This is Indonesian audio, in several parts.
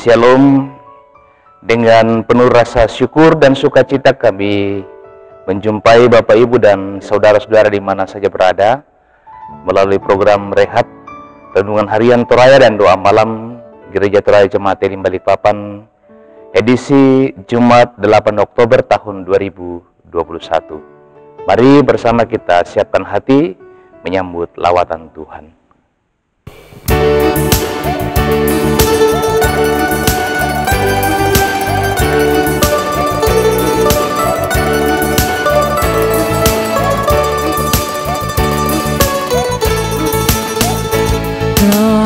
Shalom. Dengan penuh rasa syukur dan sukacita kami menjumpai Bapak Ibu dan saudara-saudara di mana saja berada melalui program Rehat, Renungan Harian Toraya dan Doa Malam Gereja Toraya Jemaat Elim Balikpapan, edisi Jumat 8 Oktober tahun 2021. Mari bersama kita siapkan hati menyambut lawatan Tuhan.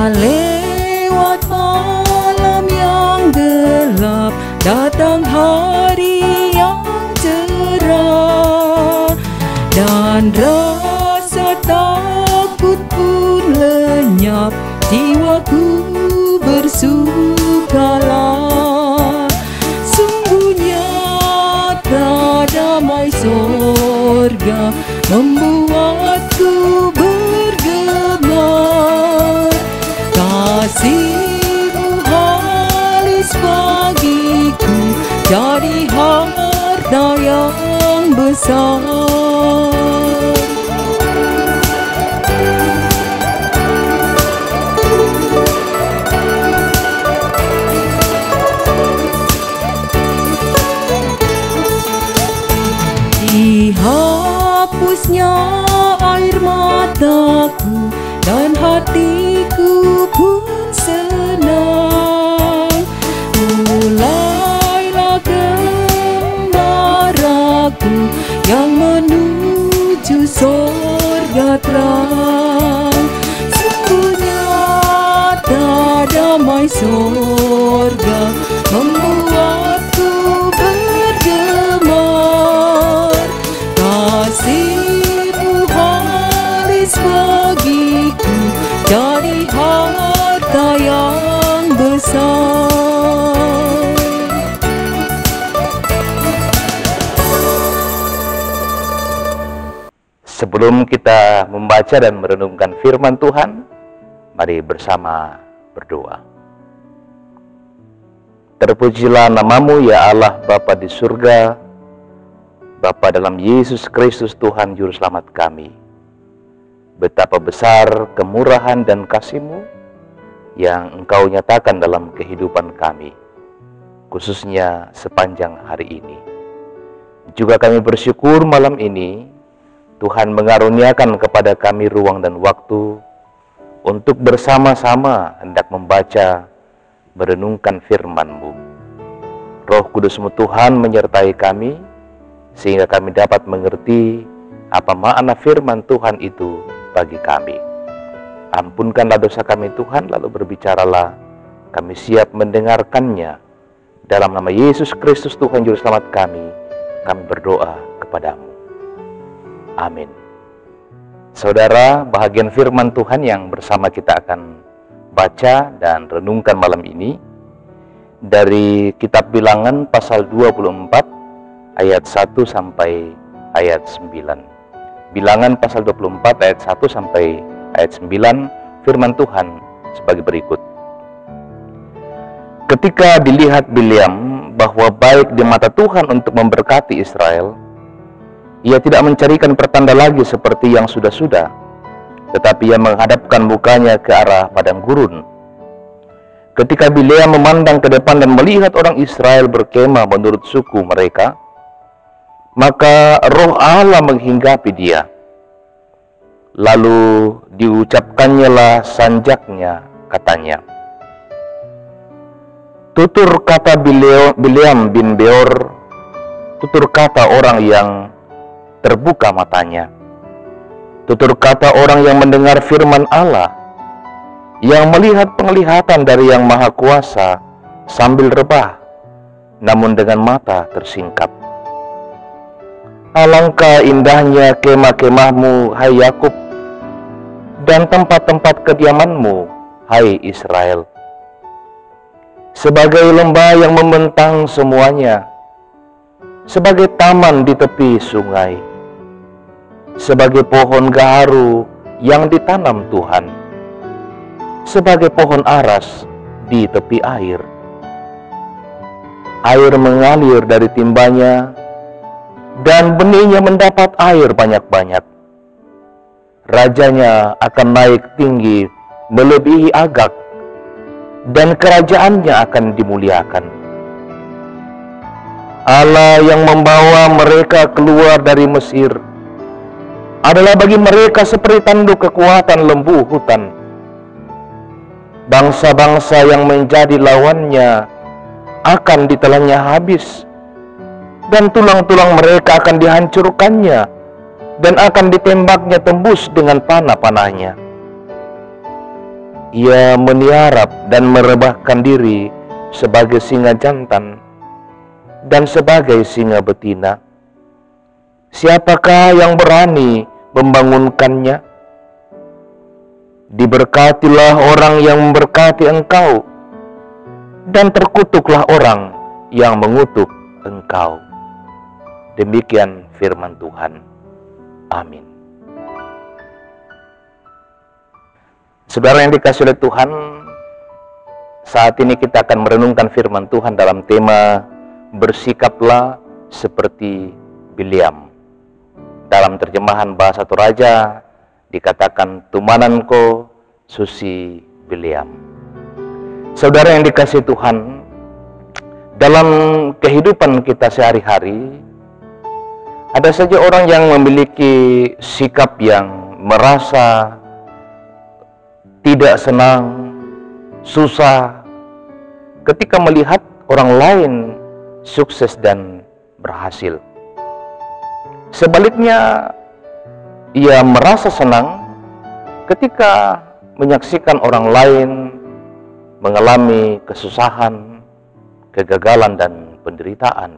Lewat malam yang gelap, datang hari yang cerah, dan rasa takut pun lenyap, jiwaku bersukalah. Sungguh nyata damai sorga membuatku bergema. Kasih-Mu halus bagiku, jadi harta yang besar. Dihapusnya air mataku dan hatiku pun senang. Mulailah gembaraku yang menuju sorga terang. Sungguh nyata damai sorga membuatku bergema. Kasih-Mu halus bagiku, jadi harta yang besar. Sebelum kita membaca dan merenungkan firman Tuhan, mari bersama berdoa. Terpujilah nama-Mu ya Allah Bapa di surga, Bapa dalam Yesus Kristus Tuhan Juru Selamat kami. Betapa besar kemurahan dan kasih-Mu yang Engkau nyatakan dalam kehidupan kami, khususnya sepanjang hari ini. Juga kami bersyukur malam ini Tuhan mengaruniakan kepada kami ruang dan waktu untuk bersama-sama hendak membaca, merenungkan firman-Mu. Roh Kudus-Mu Tuhan menyertai kami, sehingga kami dapat mengerti apa makna firman Tuhan itu bagi kami. Ampunkanlah dosa kami Tuhan, lalu berbicaralah, kami siap mendengarkannya. Dalam nama Yesus Kristus Tuhan Juru Selamat kami berdoa kepadamu. Amin. Saudara, bahagian firman Tuhan yang bersama kita akan baca dan renungkan malam ini dari kitab Bilangan pasal 24 ayat 1 sampai ayat 9. Bilangan pasal 24 ayat 1 sampai ayat 9, firman Tuhan sebagai berikut. Ketika dilihat Bileam bahwa baik di mata Tuhan untuk memberkati Israel, ia tidak mencarikan pertanda lagi seperti yang sudah-sudah, tetapi ia menghadapkan mukanya ke arah padang gurun. Ketika Bileam memandang ke depan dan melihat orang Israel berkemah menurut suku mereka, maka roh Allah menghinggapi dia. Lalu diucapkannya lah sanjaknya, katanya, tutur kata Bileam bin Beor, tutur kata orang yang terbuka matanya, tutur kata orang yang mendengar firman Allah, yang melihat penglihatan dari Yang Maha Kuasa sambil rebah, namun dengan mata tersingkap. Alangkah indahnya kemah-kemahmu, hai Yakub, dan tempat-tempat kediamanmu, hai Israel. Sebagai lembah yang membentang semuanya, sebagai taman di tepi sungai, sebagai pohon gaharu yang ditanam Tuhan, sebagai pohon aras di tepi air. air mengalir dari timbanya, dan benihnya mendapat air banyak-banyak. Rajanya akan naik tinggi melebihi Agag, dan kerajaannya akan dimuliakan. Allah yang membawa mereka keluar dari Mesir adalah bagi mereka seperti tanduk kekuatan lembu hutan. Bangsa-bangsa yang menjadi lawannya akan ditelannya habis, dan tulang-tulang mereka akan dihancurkannya, dan akan ditembaknya tembus dengan panah-panahnya. Ia meniarap dan merebahkan diri sebagai singa jantan dan sebagai singa betina. Siapakah yang berani membangunkannya? Diberkatilah orang yang memberkati engkau, dan terkutuklah orang yang mengutuk engkau. Demikian firman Tuhan. Amin. Saudara yang dikasihi oleh Tuhan, saat ini kita akan merenungkan firman Tuhan dalam tema bersikaplah seperti Bileam. Dalam terjemahan bahasa Toraja dikatakan tumananko susi Bileam. Saudara yang dikasihi Tuhan, dalam kehidupan kita sehari-hari, ada saja orang yang memiliki sikap yang merasa tidak senang, susah ketika melihat orang lain sukses dan berhasil. Sebaliknya, ia merasa senang ketika menyaksikan orang lain mengalami kesusahan, kegagalan, dan penderitaan.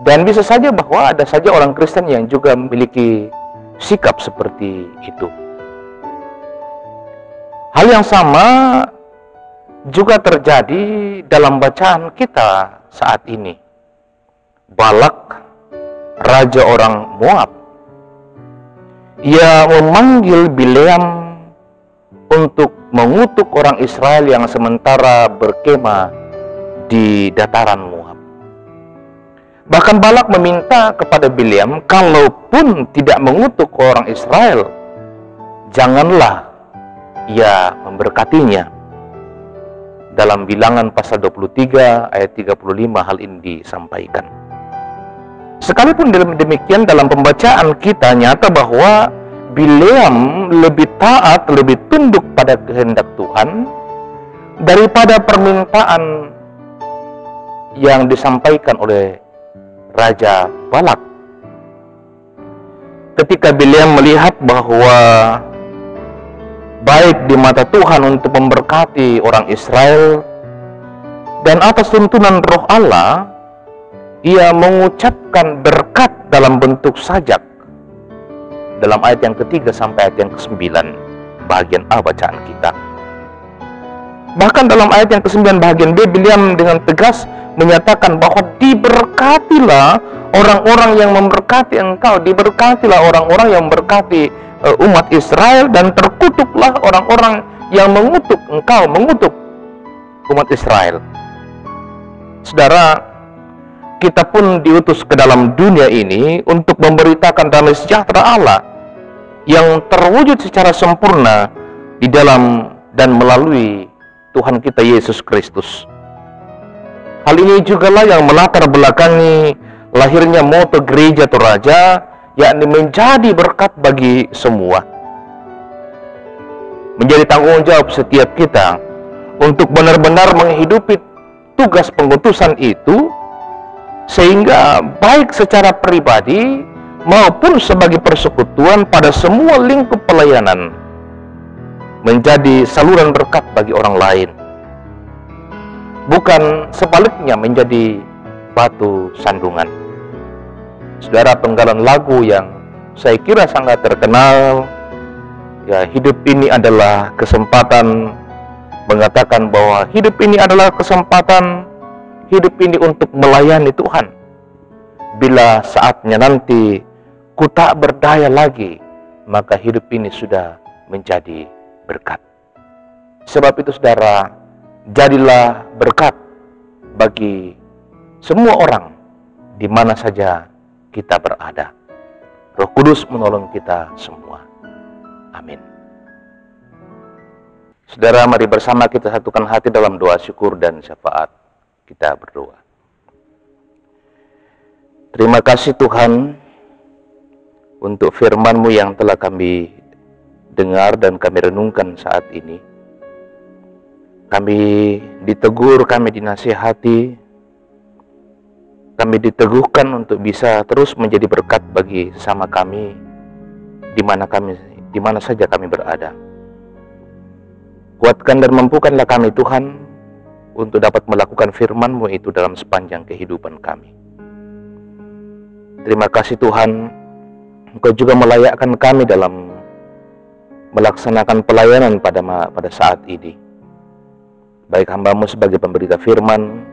Dan bisa saja bahwa ada saja orang Kristen yang juga memiliki sikap seperti itu. Hal yang sama juga terjadi dalam bacaan kita saat ini. Balak, raja orang Moab, ia memanggil Bileam untuk mengutuk orang Israel yang sementara berkemah di dataran Moab. Bahkan Balak meminta kepada Bileam, kalaupun tidak mengutuk orang Israel, janganlah ia memberkatinya. Dalam Bilangan pasal 23 ayat 35 hal ini disampaikan. Sekalipun demikian, dalam pembacaan kita nyata bahwa Bileam lebih taat, lebih tunduk pada kehendak Tuhan daripada permintaan yang disampaikan oleh Raja Balak. Ketika Bileam melihat bahwa baik di mata Tuhan untuk memberkati orang Israel, dan atas tuntunan Roh Allah, ia mengucapkan berkat dalam bentuk sajak. Dalam ayat yang ketiga sampai ayat yang ke-9, bagian A bacaan kita. Bahkan dalam ayat yang ke-9 bagian B, Bileam dengan tegas menyatakan bahwa diberkatilah orang-orang yang memberkati engkau, diberkatilah orang-orang yang memberkati umat Israel, dan terkutuklah orang-orang yang mengutuk engkau, mengutuk umat Israel. Saudara, kita pun diutus ke dalam dunia ini untuk memberitakan damai sejahtera Allah yang terwujud secara sempurna di dalam dan melalui Tuhan kita Yesus Kristus. Hal ini jugalah yang melatar belakangi lahirnya moto Gereja Toraja, yakni menjadi berkat bagi semua. Menjadi tanggung jawab setiap kita untuk benar-benar menghidupi tugas pengutusan itu, sehingga baik secara pribadi maupun sebagai persekutuan pada semua lingkup pelayanan menjadi saluran berkat bagi orang lain, bukan sebaliknya menjadi batu sandungan. Saudara, penggalan lagu yang saya kira sangat terkenal, ya, hidup ini adalah kesempatan, mengatakan bahwa hidup ini adalah kesempatan, hidup ini untuk melayani Tuhan. Bila saatnya nanti ku tak berdaya lagi, maka hidup ini sudah menjadi berkat. Sebab itu saudara, jadilah berkat bagi semua orang di mana saja kita berada. Roh Kudus menolong kita semua. Amin. Saudara, mari bersama kita satukan hati dalam doa syukur dan syafaat. Kita berdoa. Terima kasih Tuhan untuk firman-Mu yang telah kami dengar dan kami renungkan saat ini. Kami ditegur, kami dinasihati, kami diteguhkan untuk bisa terus menjadi berkat bagi sesama kami di mana saja kami berada. Kuatkan dan mampukanlah kami Tuhan untuk dapat melakukan firman-Mu itu dalam sepanjang kehidupan kami. Terima kasih Tuhan, Engkau juga melayakkan kami dalam melaksanakan pelayanan pada saat ini. Baik hamba-Mu sebagai pemberita firman,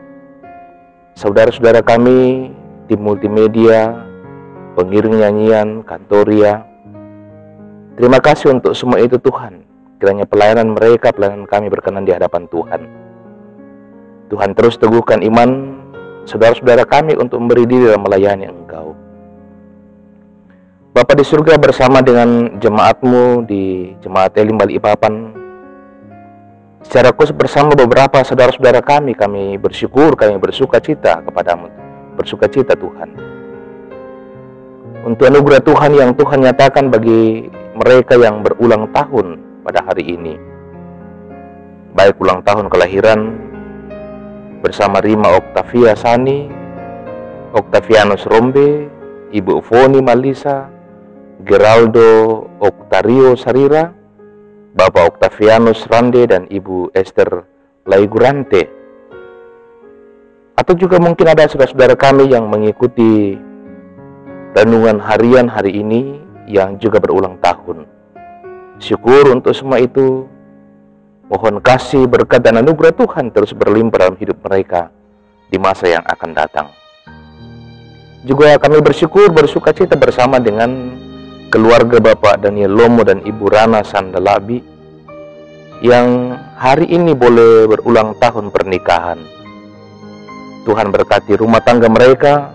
saudara-saudara kami tim multimedia, pengiring nyanyian, kantoria. Terima kasih untuk semua itu Tuhan. Kiranya pelayanan kami berkenan di hadapan Tuhan. Tuhan terus teguhkan iman saudara-saudara kami untuk memberi diri dalam melayani Engkau. Bapa di surga, bersama dengan jemaat-Mu di Jemaat Elim Balikpapan, secara khusus bersama beberapa saudara-saudara kami bersyukur, kami bersuka cita kepadamu, bersuka cita Tuhan untuk anugerah Tuhan yang Tuhan nyatakan bagi mereka yang berulang tahun pada hari ini, baik ulang tahun kelahiran bersama Rima Octavia Sani, Octavianus Rombe, Ibu Foni Malisa, Geraldo Octario Sarira, Bapak Octavianus Rande dan Ibu Esther Laigurante. Atau juga mungkin ada saudara-saudara kami yang mengikuti renungan harian hari ini yang juga berulang tahun. Syukur untuk semua itu. Mohon kasih, berkat dan anugerah Tuhan terus berlimpah dalam hidup mereka di masa yang akan datang. Juga kami bersuka cita bersama dengan keluarga Bapak Daniel Lomo dan Ibu Rana Sandalabi yang hari ini boleh berulang tahun pernikahan. Tuhan berkati rumah tangga mereka,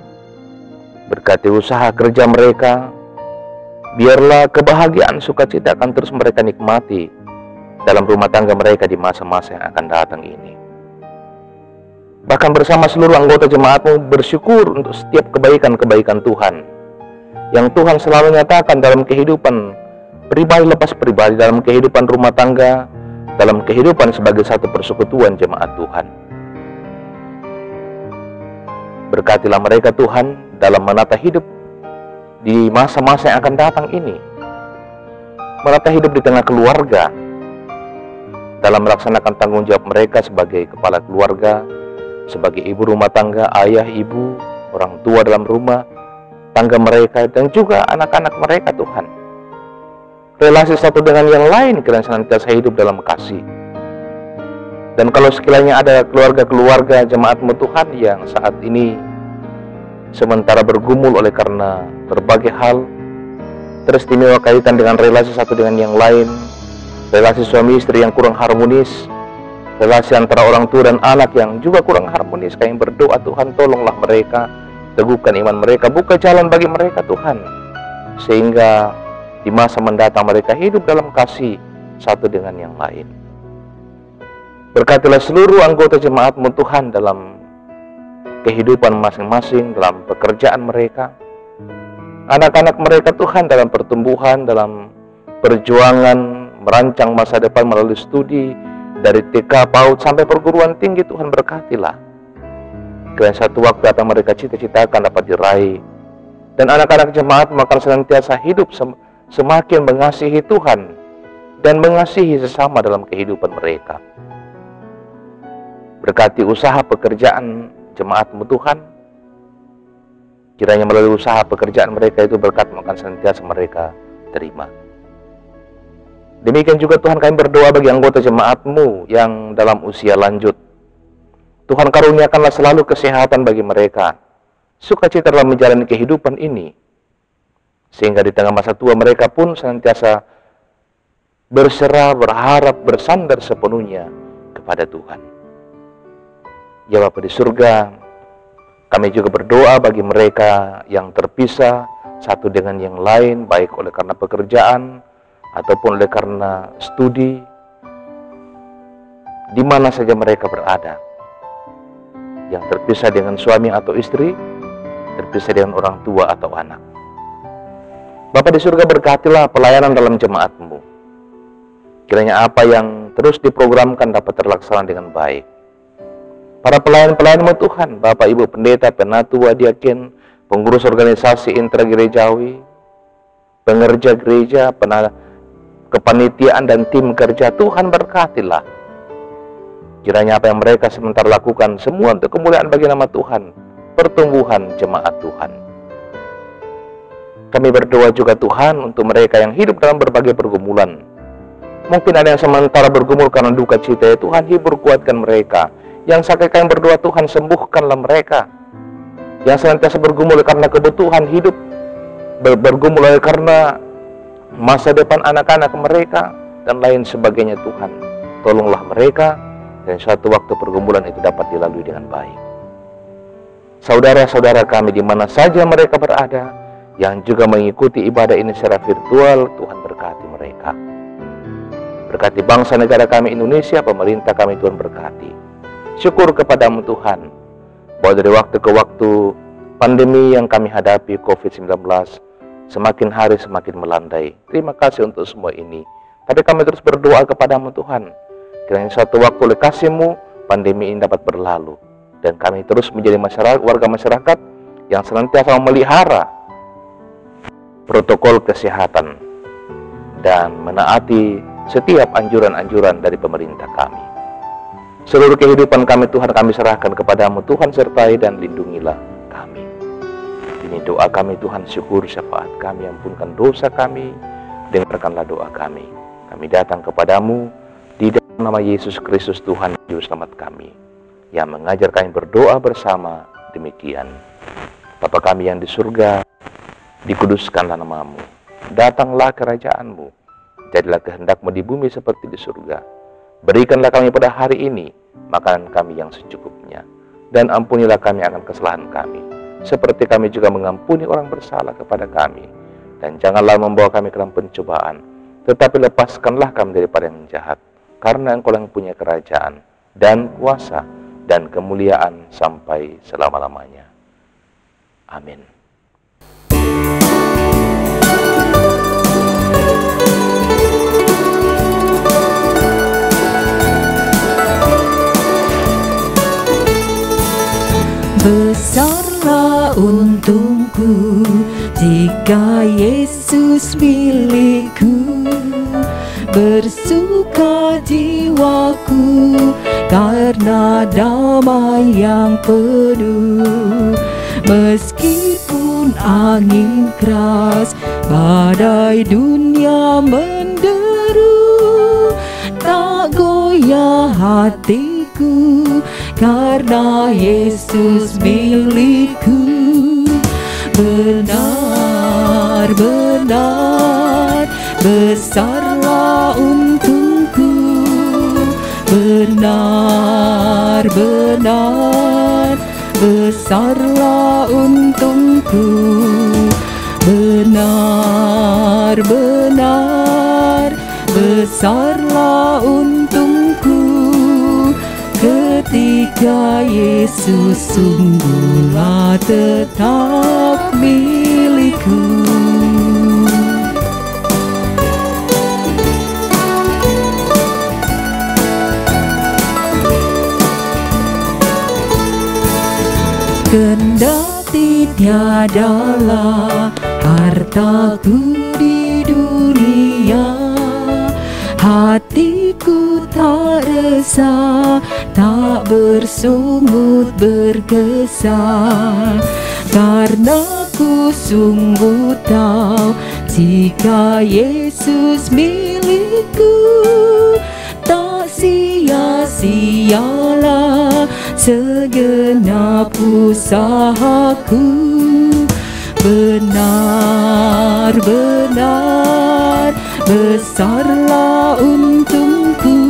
berkati usaha kerja mereka. Biarlah kebahagiaan sukacita akan terus mereka nikmati dalam rumah tangga mereka di masa-masa yang akan datang ini. Bahkan bersama seluruh anggota jemaat-Mu bersyukur untuk setiap kebaikan-kebaikan Tuhan yang Tuhan selalu nyatakan dalam kehidupan pribadi lepas pribadi, dalam kehidupan rumah tangga, dalam kehidupan sebagai satu persekutuan jemaat Tuhan. Berkatilah mereka Tuhan dalam menata hidup di masa-masa yang akan datang ini, menata hidup di tengah keluarga, dalam melaksanakan tanggung jawab mereka sebagai kepala keluarga, sebagai ibu rumah tangga, ayah, ibu, orang tua dalam rumah tangga mereka, dan juga anak-anak mereka Tuhan. Relasi satu dengan yang lain kiranya senantiasa hidup dalam kasih. Dan kalau sekiranya ada keluarga-keluarga jemaat-Mu Tuhan yang saat ini sementara bergumul oleh karena berbagai hal, teristimewa kaitan dengan relasi satu dengan yang lain, relasi suami istri yang kurang harmonis, relasi antara orang tua dan anak yang juga kurang harmonis, kami berdoa Tuhan tolonglah mereka, teguhkan iman mereka, buka jalan bagi mereka Tuhan, sehingga di masa mendatang mereka hidup dalam kasih satu dengan yang lain. Berkatilah seluruh anggota jemaat-Mu Tuhan dalam kehidupan masing-masing, dalam pekerjaan mereka, anak-anak mereka Tuhan dalam pertumbuhan, dalam perjuangan merancang masa depan melalui studi dari TK, PAUD sampai perguruan tinggi. Tuhan berkatilah kiranya satu waktu apa yang mereka cita-citakan dapat diraih, dan anak-anak jemaat akan senantiasa hidup semakin mengasihi Tuhan dan mengasihi sesama dalam kehidupan mereka. Berkati usaha pekerjaan jemaat-Mu Tuhan, kiranya melalui usaha pekerjaan mereka itu berkat akan senantiasa mereka terima. Demikian juga Tuhan kami berdoa bagi anggota jemaat-Mu yang dalam usia lanjut. Tuhan karuniakanlah selalu kesehatan bagi mereka, sukacita dalam menjalani kehidupan ini, sehingga di tengah masa tua mereka pun senantiasa berserah, berharap, bersandar sepenuhnya kepada Tuhan. Ya Bapa di surga, kami juga berdoa bagi mereka yang terpisah satu dengan yang lain, baik oleh karena pekerjaan ataupun oleh karena studi, di mana saja mereka berada. Yang terpisah dengan suami atau istri, terpisah dengan orang tua atau anak. Bapa di surga, berkatilah pelayanan dalam jemaat-Mu. Kiranya apa yang terus diprogramkan dapat terlaksana dengan baik. Para pelayan-pelayan-Mu Tuhan, Bapak Ibu Pendeta, Penatua, Diaken, pengurus organisasi intragerejawi, pengerja gereja, kepanitiaan dan tim kerja, Tuhan berkatilah. Kiranya apa yang mereka sementara lakukan semua untuk kemuliaan bagi nama Tuhan, pertumbuhan jemaat Tuhan. Kami berdoa juga Tuhan untuk mereka yang hidup dalam berbagai pergumulan. Mungkin ada yang sementara bergumul karena duka cita, ya Tuhan hibur, kuatkan mereka. Yang sakit kami berdoa Tuhan sembuhkanlah mereka. Yang senantiasa bergumul karena kebutuhan hidup, bergumul karena masa depan anak-anak mereka dan lain sebagainya, Tuhan tolonglah mereka dan suatu waktu pergumulan itu dapat dilalui dengan baik. Saudara-saudara kami di mana saja mereka berada yang juga mengikuti ibadah ini secara virtual, Tuhan berkati mereka. Berkati bangsa negara kami Indonesia, pemerintah kami Tuhan berkati. Syukur kepadamu Tuhan, bahwa dari waktu ke waktu pandemi yang kami hadapi COVID-19 semakin hari semakin melandai. Terima kasih untuk semua ini. Tapi kami terus berdoa kepadamu Tuhan, kiranya suatu waktu oleh kasih-Mu pandemi ini dapat berlalu, dan kami terus menjadi warga masyarakat yang senantiasa memelihara protokol kesehatan dan menaati setiap anjuran-anjuran dari pemerintah kami. Seluruh kehidupan kami Tuhan kami serahkan kepadamu Tuhan, sertai dan lindungilah kami. Ini doa kami Tuhan, syukur syafaat kami, ampunkan dosa kami, dengarkanlah doa kami. Kami datang kepadamu di dalam nama Yesus Kristus Tuhan Juru Selamat kami, yang mengajar kami berdoa bersama demikian. Bapa kami yang di surga, dikuduskanlah namamu, datanglah kerajaan-Mu, jadilah kehendak-Mu di bumi seperti di surga. Berikanlah kami pada hari ini makanan kami yang secukupnya, dan ampunilah kami akan kesalahan kami, seperti kami juga mengampuni orang bersalah kepada kami. Dan janganlah membawa kami ke dalam pencobaan, tetapi lepaskanlah kami daripada yang jahat, karena Engkau yang punya kerajaan, dan kuasa, dan kemuliaan sampai selama-lamanya. Amin. Besarlah untungku jika Yesus milikku, bersuka jiwaku karena damai yang penuh. Meskipun angin keras, badai dunia menderu, tak goyah hatiku karena Yesus milikku. Benar-benar besarlah untungku, benar-benar besarlah untungku, benar-benar besarlah untungku, ketika Yesus sungguhlah tetap milikku. Kendati tiadalah hartaku di dunia, hatiku tak resah, tak bersungut berkesan, karena ku sungguh tahu jika Yesus milikku, tak sia-sialah segenap usahaku. Benar-benar besarlah untungku,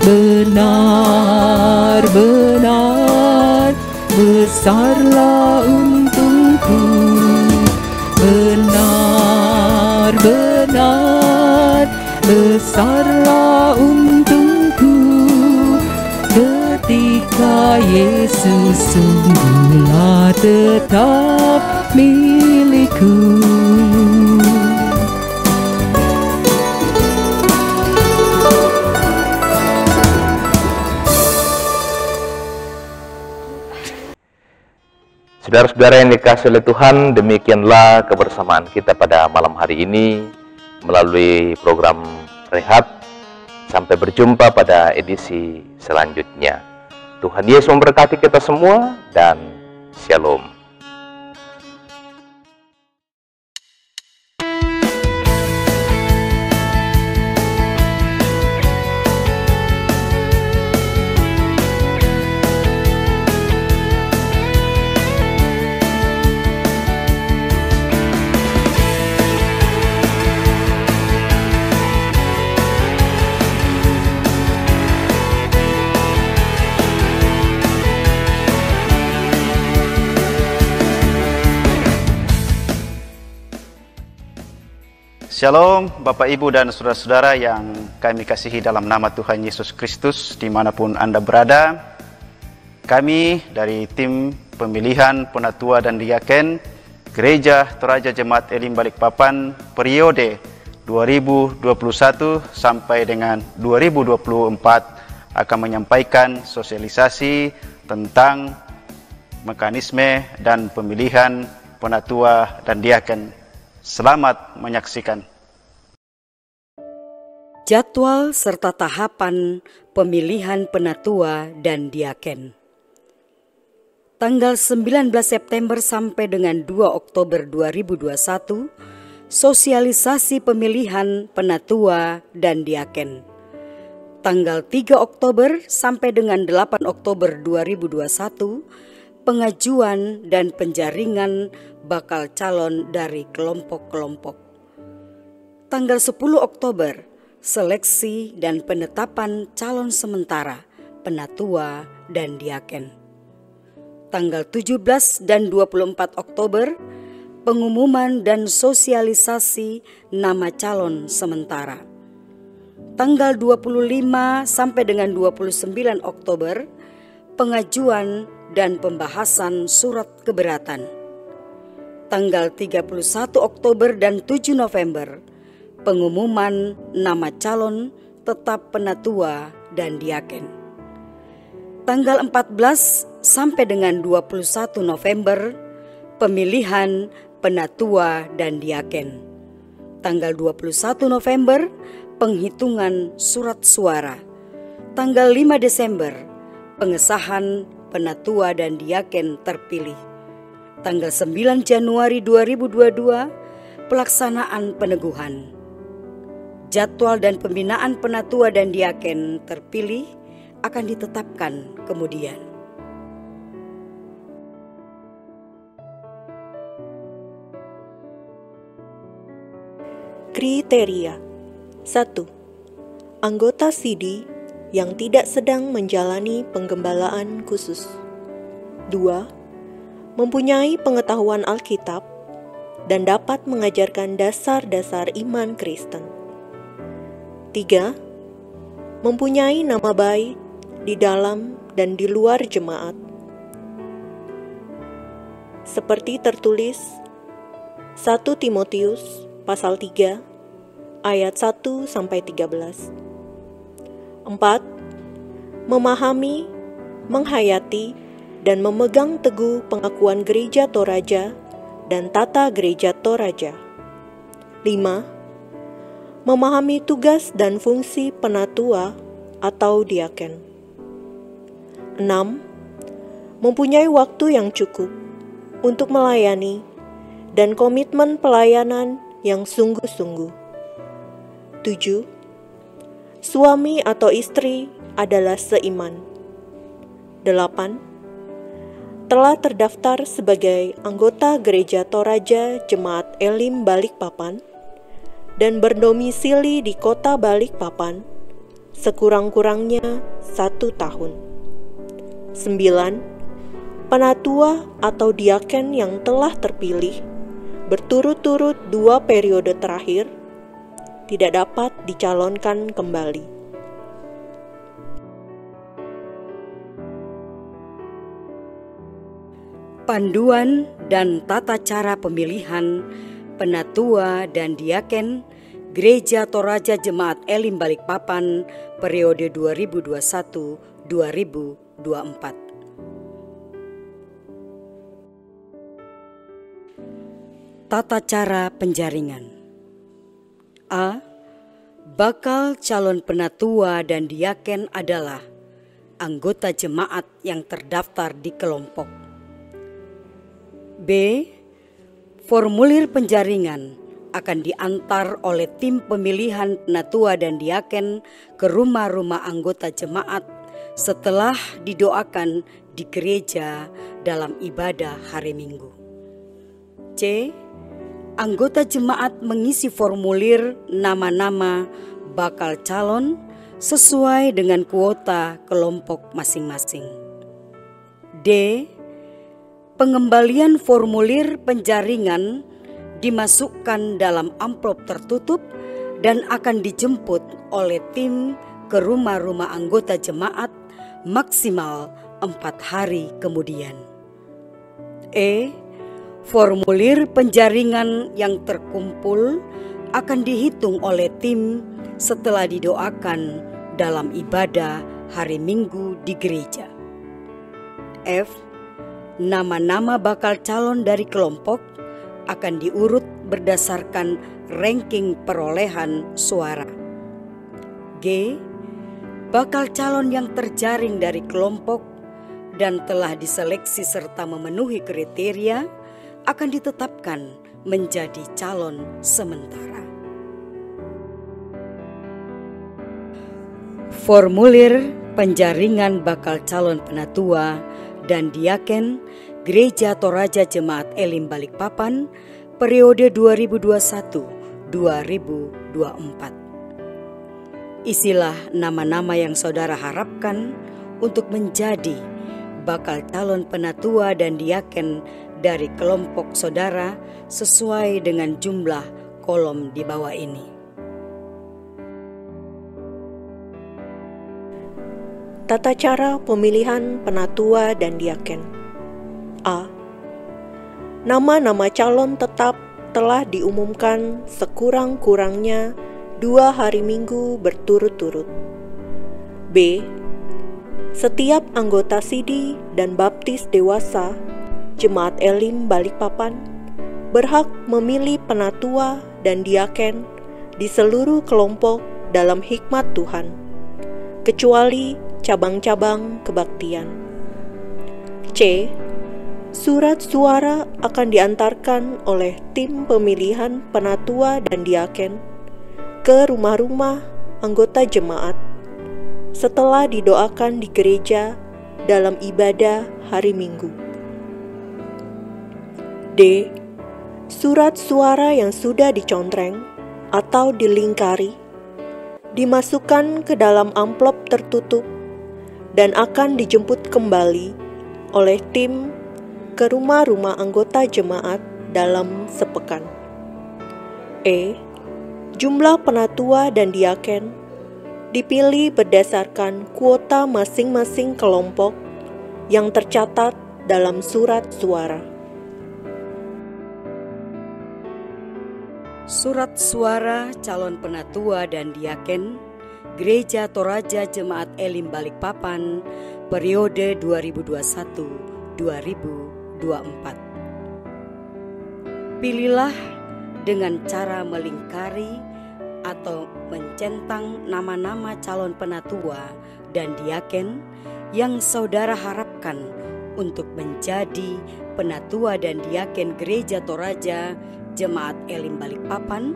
benar-benar besarlah untungku. Benar-benar besarlah untungku ketika Yesus sungguhlah tetap milikku. Saudara-saudara yang dikasihi oleh Tuhan, demikianlah kebersamaan kita pada malam hari ini melalui program Rehab. Sampai berjumpa pada edisi selanjutnya. Tuhan Yesus memberkati kita semua dan Shalom. Shalom Bapak Ibu dan Saudara-saudara yang kami kasihi dalam nama Tuhan Yesus Kristus dimanapun Anda berada. Kami dari tim pemilihan penatua dan diaken Gereja Toraja Jemaat Elim Balikpapan periode 2021 sampai dengan 2024 akan menyampaikan sosialisasi tentang mekanisme dan pemilihan penatua dan diaken. Selamat menyaksikan. Jadwal serta tahapan pemilihan penatua dan diaken. Tanggal 19 September sampai dengan 2 Oktober 2021, sosialisasi pemilihan penatua dan diaken. Tanggal 3 Oktober sampai dengan 8 Oktober 2021, pengajuan dan penjaringan bakal calon dari kelompok-kelompok. Tanggal 10 Oktober, seleksi dan penetapan calon sementara, penatua dan diaken. Tanggal 17 dan 24 Oktober, pengumuman dan sosialisasi nama calon sementara. Tanggal 25 sampai dengan 29 Oktober, pengajuan dan pembahasan surat keberatan. Tanggal 31 Oktober dan 7 November, pengumuman nama calon tetap penatua dan diaken. Tanggal 14 sampai dengan 21 November, pemilihan penatua dan diaken. Tanggal 21 November, penghitungan surat suara. Tanggal 5 Desember, pengesahan penatua dan diaken terpilih. Tanggal 9 Januari 2022, pelaksanaan peneguhan. Jadwal dan pembinaan penatua dan diaken terpilih akan ditetapkan kemudian. Kriteria 1. Anggota CD yang tidak sedang menjalani penggembalaan khusus. 2. Mempunyai pengetahuan Alkitab dan dapat mengajarkan dasar-dasar iman Kristen. 3. Mempunyai nama baik di dalam dan di luar jemaat. Seperti tertulis 1 Timotius pasal 3 ayat 1 sampai 13. 4. Memahami, menghayati, dan memegang teguh pengakuan Gereja Toraja dan tata Gereja Toraja. 5. Memahami tugas dan fungsi penatua atau diaken. 6. Mempunyai waktu yang cukup untuk melayani dan komitmen pelayanan yang sungguh-sungguh. 7. Suami atau istri adalah seiman. 8. Telah terdaftar sebagai anggota Gereja Toraja Jemaat Elim Balikpapan dan berdomisili di kota Balikpapan sekurang-kurangnya 1 tahun. 9. penatua atau diaken yang telah terpilih berturut-turut 2 periode terakhir tidak dapat dicalonkan kembali. Panduan dan tata cara pemilihan penatua dan diaken Gereja Toraja Jemaat Elim Balikpapan periode 2021-2024. Tata cara penjaringan. A. Bakal calon penatua dan diaken adalah anggota jemaat yang terdaftar di kelompok. B. Formulir penjaringan akan diantar oleh tim pemilihan penatua dan diaken ke rumah-rumah anggota jemaat setelah didoakan di gereja dalam ibadah hari Minggu. C. Anggota jemaat mengisi formulir nama-nama bakal calon sesuai dengan kuota kelompok masing-masing. D. Pengembalian formulir penjaringan dimasukkan dalam amplop tertutup dan akan dijemput oleh tim ke rumah-rumah anggota jemaat maksimal 4 hari kemudian. E. Formulir penjaringan yang terkumpul akan dihitung oleh tim setelah didoakan dalam ibadah hari Minggu di gereja. F. Nama-nama bakal calon dari kelompok akan diurut berdasarkan ranking perolehan suara. G. Bakal calon yang terjaring dari kelompok dan telah diseleksi serta memenuhi kriteria akan ditetapkan menjadi calon sementara. Formulir penjaringan bakal calon penatua dan diaken Gereja Toraja Jemaat Elim Balikpapan periode 2021-2024. Isilah nama-nama yang saudara harapkan untuk menjadi bakal calon penatua dan diaken dari kelompok saudara sesuai dengan jumlah kolom di bawah ini. Tata cara pemilihan penatua dan diaken. A. Nama-nama calon tetap telah diumumkan sekurang-kurangnya 2 hari Minggu berturut-turut. B. Setiap anggota sidi dan baptis dewasa Jemaat Elim Balikpapan berhak memilih penatua dan diaken di seluruh kelompok dalam hikmat Tuhan, kecuali cabang-cabang kebaktian. C. Surat suara akan diantarkan oleh tim pemilihan penatua dan diaken ke rumah-rumah anggota jemaat setelah didoakan di gereja dalam ibadah hari Minggu. D. Surat suara yang sudah dicontreng atau dilingkari dimasukkan ke dalam amplop tertutup dan akan dijemput kembali oleh tim ke rumah-rumah anggota jemaat dalam sepekan. E. Jumlah penatua dan diaken dipilih berdasarkan kuota masing-masing kelompok yang tercatat dalam surat suara. Surat suara calon penatua dan diaken Gereja Toraja Jemaat Elim Balikpapan periode 2021-2024. Pilihlah dengan cara melingkari atau mencentang nama-nama calon penatua dan diaken yang saudara harapkan untuk menjadi penatua dan diaken Gereja Toraja Jemaat Elim Balikpapan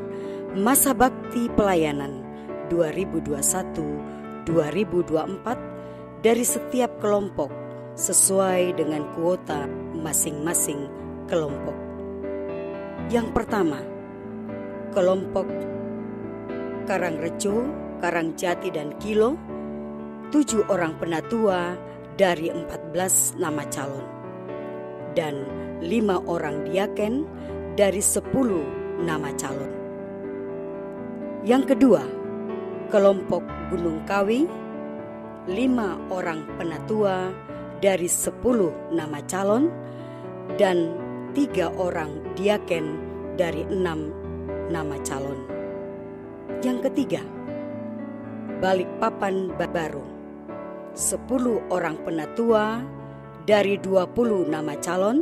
masa bakti pelayanan 2021-2024 dari setiap kelompok sesuai dengan kuota masing-masing kelompok. Yang pertama, kelompok Karangrejo, Karangjati dan Kilo, 7 orang penatua dari 14 nama calon. dan 5 orang diaken dari 10 nama calon. Yang kedua, kelompok Gunung Kawi, 5 orang penatua dari 10 nama calon dan 3 orang diaken dari 6 nama calon. Yang ketiga, Balikpapan Baru, 10 orang penatua dari 20 nama calon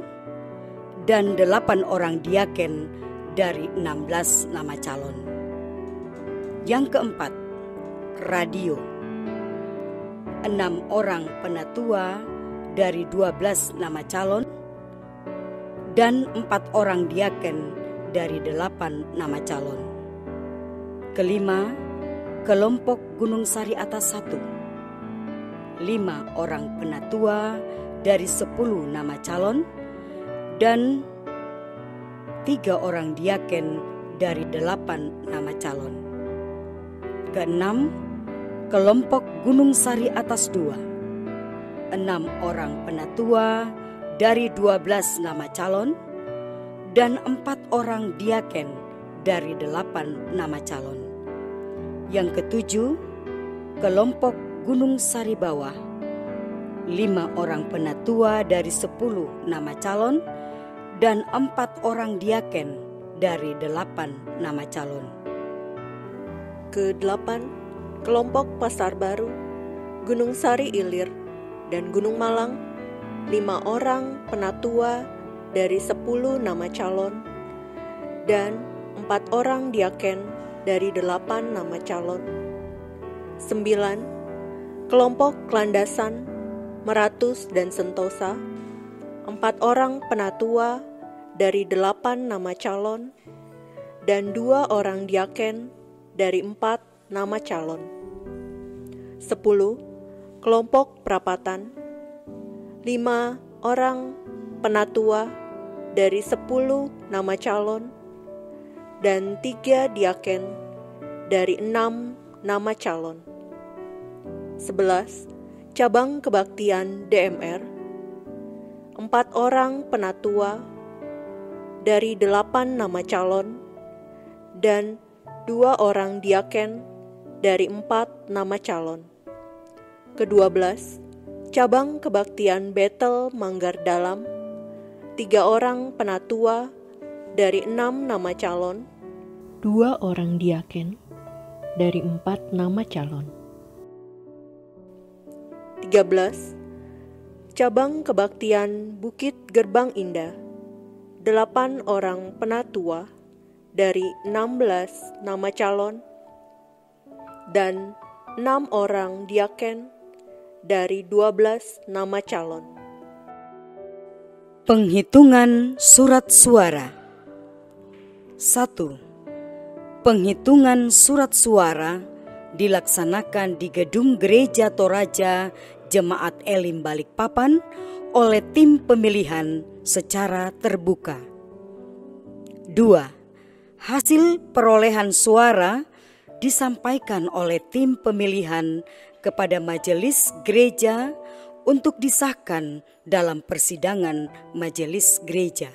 dan 8 orang diaken dari 16 nama calon. Yang keempat, Radio, 6 orang penatua dari 12 nama calon dan 4 orang diaken dari 8 nama calon. Kelima, kelompok Gunung Sari Atas 1, 5 orang penatua dari 10 nama calon dan 3 orang diaken dari 8 nama calon. Keenam, kelompok Gunung Sari Atas 2, 6 orang penatua dari 12 nama calon dan 4 orang diaken dari 8 nama calon. Yang ketujuh, kelompok Gunung Sari Bawah, 5 orang penatua dari 10 nama calon dan 4 orang diaken dari 8 nama calon. Kedelapan, kelompok Pasar Baru, Gunung Sari Ilir, dan Gunung Malang, 5 orang penatua dari 10 nama calon dan 4 orang diaken dari 8 nama calon. 9. Kelompok Landasan, Meratus dan Sentosa, 4 orang penatua dari 8 nama calon dan 2 orang diaken dari 4 nama calon. 10. Kelompok Prapatan, 5 orang penatua dari 10 nama calon dan 3 diaken dari 6 nama calon. 11. Cabang Kebaktian DMR, 4 orang penatua dari 8 nama calon dan 2 orang diaken dari 4 nama calon. Ke-12, Cabang Kebaktian Betel Manggar Dalam, 3 orang penatua dari 6 nama calon, 2 orang diaken dari 4 nama calon. 13. Cabang Kebaktian Bukit Gerbang Indah, 8 orang penatua dari 16 nama calon dan 6 orang diaken dari 12 nama calon. Penghitungan surat suara. 1. Penghitungan surat suara dilaksanakan di Gedung Gereja Toraja Jemaat Elim Balikpapan oleh tim pemilihan secara terbuka. 2. Hasil perolehan suara disampaikan oleh tim pemilihan kepada majelis gereja untuk disahkan dalam persidangan majelis gereja.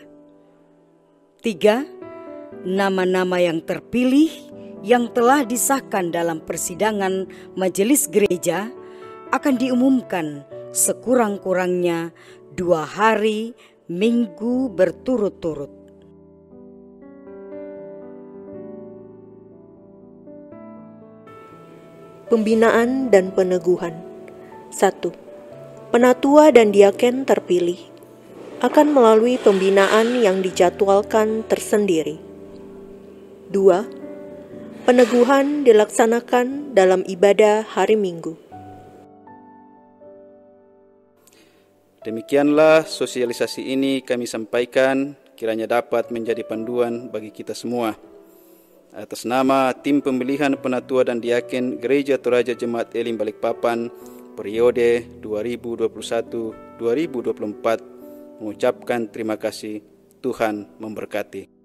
3. Nama-nama yang terpilih yang telah disahkan dalam persidangan majelis gereja akan diumumkan sekurang-kurangnya 2 hari minggu berturut-turut. Pembinaan dan peneguhan. 1. Penatua dan diaken terpilih akan melalui pembinaan yang dijadwalkan tersendiri. 2. Peneguhan dilaksanakan dalam ibadah hari Minggu. Demikianlah sosialisasi ini kami sampaikan, kiranya dapat menjadi panduan bagi kita semua. Atas nama tim pemilihan penatua dan diaken Gereja Toraja Jemaat Elim Balikpapan periode 2021-2024 mengucapkan terima kasih. Tuhan memberkati.